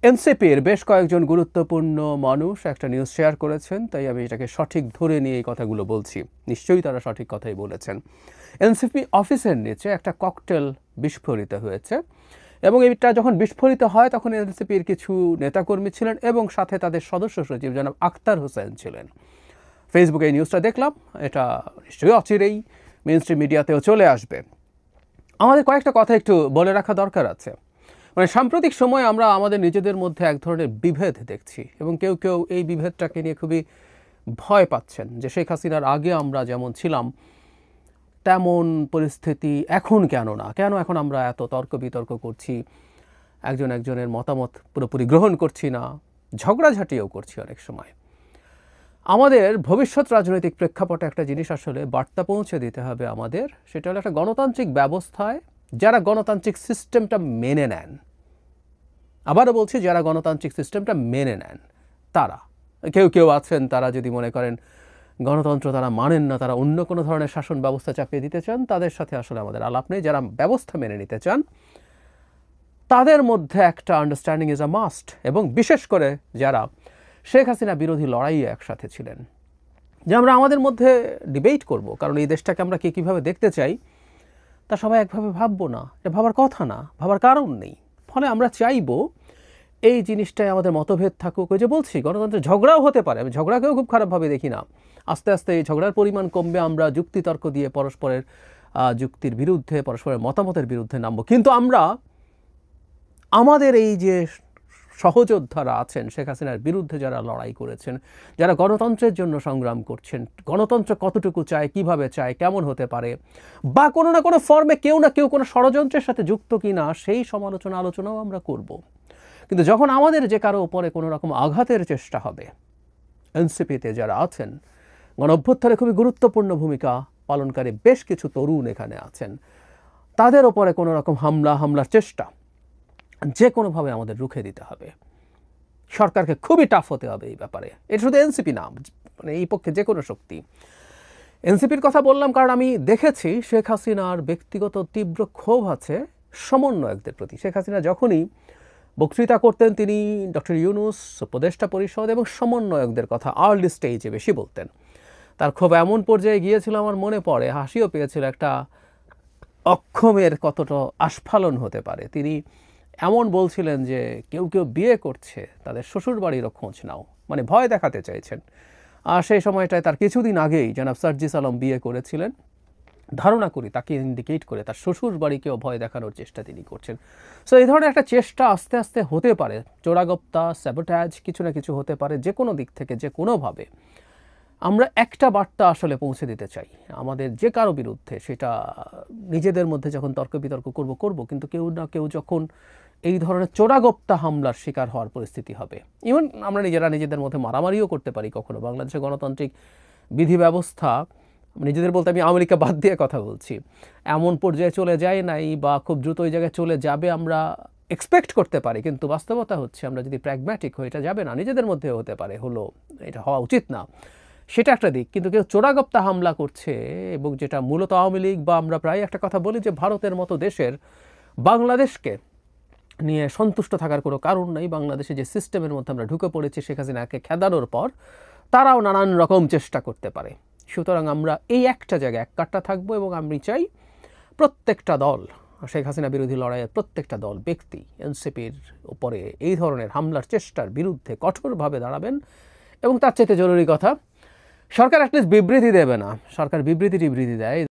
এনসিপির বেশ কয়েকজন গুরুত্বপূর্ণ মানুষ একটা নিউজ শেয়ার করেছেন, তাই আমি এটাকে সঠিক ধরে নিয়ে এই কথাগুলো বলছি। নিশ্চয়ই তারা সঠিক কথাই বলেছেন। এনসিপি অফিসের নিচে একটা ককটেল বিস্ফোরিত হয়েছে এবং এটা যখন বিস্ফোরিত হয় তখন এনসিপির কিছু নেতাকর্মী ছিলেন এবং সাথে তাদের সদস্য সচিব জনাব আখতার হোসেন ছিলেন। ফেসবুকে এই নিউজটা দেখলাম, এটা নিশ্চয়ই অচিরেই মেইনস্ট্রিম মিডিয়াতেও চলে আসবে। আমাদের কয়েকটা কথা একটু বলে রাখা দরকার আছে। মানে সাম্প্রতিক সময়ে আমরা আমাদের নিজেদের মধ্যে এক ধরনের বিভেদ দেখছি এবং কেউ কেউ এই বিভেদটাকে নিয়ে খুবই ভয় পাচ্ছেন যে শেখ হাসিনার আগে আমরা যেমন ছিলাম তেমন পরিস্থিতি এখন কেন না, কেন এখন আমরা এত তর্ক বিতর্ক করছি, একজনের মতামত পুরোপুরি গ্রহণ করছি না, ঝগড়াঝাটিও করছি অনেক সময়। আমাদের ভবিষ্যৎ রাজনৈতিক প্রেক্ষাপটে একটা জিনিস আসলে বার্তা পৌঁছে দিতে হবে আমাদের, সেটা হলো একটা গণতান্ত্রিক ব্যবস্থায় যারা গণতান্ত্রিক সিস্টেমটা মেনে নেন, আবারও বলছি যারা গণতান্ত্রিক সিস্টেমটা মেনে নেন তারা, কেউ আছেন তারা যদি মনে করেন গণতন্ত্র তারা মানেন না, তারা অন্য কোনো ধরনের শাসন ব্যবস্থা চাপিয়ে দিতে চান, তাদের সাথে আসলে আমাদের আলাপ নেই। যারা ব্যবস্থা মেনে নিতে চান তাদের মধ্যে একটা আন্ডারস্ট্যান্ডিং ইজ আ মাস্ট, এবং বিশেষ করে যারা শেখ হাসিনা বিরোধী লড়াইয়ে একসাথে ছিলেন, যে আমরা আমাদের মধ্যে ডিবেট করব, কারণ এই দেশটাকে আমরা কীভাবে দেখতে চাই তা সবাই একভাবে ভাববো না, এটা ভাবার কথা না, ভাবার কারণ নেই। ফলে আমরা চাইবো এই জিনিসটাই আমাদের মতভেদ থাকুক। ওই যে বলছি গণতন্ত্রে ঝগড়াও হতে পারে, আমি ঝগড়াকেও খুব খারাপভাবে দেখি না। আস্তে আস্তে এই ঝগড়ার পরিমাণ কমবে, আমরা যুক্তিতর্ক দিয়ে পরস্পরের যুক্তির বিরুদ্ধে, পরস্পরের মতামতের বিরুদ্ধে নামবো। কিন্তু আমরা আমাদের এই যে সহযোদ্ধারা আছেন শেখ হাসিনার বিরুদ্ধে যারা লড়াই করেছেন, যারা গণতন্ত্রের জন্য সংগ্রাম করছেন, গণতন্ত্র কতটুকু চায়, কিভাবে চায়, কেমন হতে পারে, বা কোনো না কোনো ফর্মে কেউ না কেউ কোনো ষড়যন্ত্রের সাথে যুক্ত কিনা, সেই আলোচনাও আমরা করব। কিন্তু যখন আমাদের যে কারো উপরে কোনো রকম আঘাতের চেষ্টা হবে, এনসিপিতে যারা আছেন, গণঅভ্যুত্থানে খুবই গুরুত্বপূর্ণ ভূমিকা পালনকারী বেশ কিছু তরুণ এখানে আছেন, তাদের ওপরে কোনো রকম হামলার চেষ্টা যে কোনোভাবে আমাদের রুখে দিতে হবে। সরকারকে খুবই টাফ হতে হবে এই ব্যাপারে। এটা শুধু এনসিপি না, মানে এই পক্ষে যে কোনো শক্তি। এনসিপির কথা বললাম কারণ আমি দেখেছি শেখ হাসিনার ব্যক্তিগত তীব্র ক্ষোভ আছে সমন্বয়কদের প্রতি। শেখ হাসিনা যখনই বক্তৃতা করতেন তিনি ডক্টর ইউনূস, উপদেষ্টা পরিষদ এবং সমন্বয়কদের কথা আর্লি স্টেজে বেশি বলতেন। তার ক্ষোভ এমন পর্যায়ে গিয়েছিল, আমার মনে পড়ে, হাসিও পেয়েছিল, একটা অক্ষমের কতটা আস্ফালন হতে পারে। তিনি এমন বলছিলেন যে কেউ বিয়ে করছে, তাদের শ্বশুর বাড়িরও খোঁজ নাও, মানে ভয় দেখাতে চাইছেন। আর সেই সময়টায় তার কিছুদিন আগেই জনাব সার্জিস আলম বিয়ে করেছিলেন, ধারণা করি তাকে ইন্ডিকেট করে তার শ্বশুর বাড়িকেও ভয় দেখানোর চেষ্টা তিনি করছেন। সো এই ধরনের একটা চেষ্টা আস্তে আস্তে হতে পারে, চোরাগোপ্তা, স্যাবোটাজ, কিছু না কিছু হতে পারে যে কোনো দিক থেকে, যে কোনোভাবে। আমরা একটা বার্তা আসলে পৌঁছে দিতে চাই আমাদের যে কারো বিরুদ্ধে, সেটা নিজেদের মধ্যে যখন তর্ক বিতর্ক করব, কিন্তু কেউ না কেউ যখন এই ধরনের চোরাগোপ্তা হামলার শিকার হওয়ার পরিস্থিতি হবে, ইভেন আমরা নিজেদের মধ্যে মারামারিও করতে পারি কখনো। বাংলাদেশের গণতান্ত্রিক বিধি ব্যবস্থা, নিজেদের বলতে আমি আমেরিকা বাদ দিয়ে কথা বলছি, এমন পর্যায়ে চলে যায় নাই বা খুব দ্রুত ওই জায়গায় চলে যাবে আমরা এক্সপেক্ট করতে পারি, কিন্তু বাস্তবতা হচ্ছে আমরা যদি প্র্যাগম্যাটিক হই এটা যাবে না, নিজেদের মধ্যে হতে পারে, এটা হওয়া উচিত না, সেটা একটা দিক। কিন্তু কেউ চোরাগোপ্তা হামলা করছে, এবং যেটা মূলত আওয়ামী লীগ, বা আমরা প্রায় একটা কথা বলি যে ভারতের মতো দেশের বাংলাদেশকে নিয়ে সন্তুষ্ট থাকার কোনো কারণ নেই। বাংলাদেশে যে সিস্টেমের মধ্যে আমরা ঢুকে পড়েছি শেখ হাসিনাকে খেদানোর পর, তারাও নানান রকম চেষ্টা করতে পারে। সুতরাং আমরা এই একটা জায়গায় এককাট্টা থাকবো, এবং আমি চাই প্রত্যেকটা দল, শেখ হাসিনা বিরোধী লড়াইয়ের প্রত্যেকটা দল, ব্যক্তি এনসিপির উপরে এই ধরনের হামলার চেষ্টার বিরুদ্ধে কঠোরভাবে দাঁড়াবেন। এবং তার চাইতে জরুরি কথা, সরকার অ্যাটলিস্ট বিবৃতি দেবে না, সরকার বিবৃতি দেয়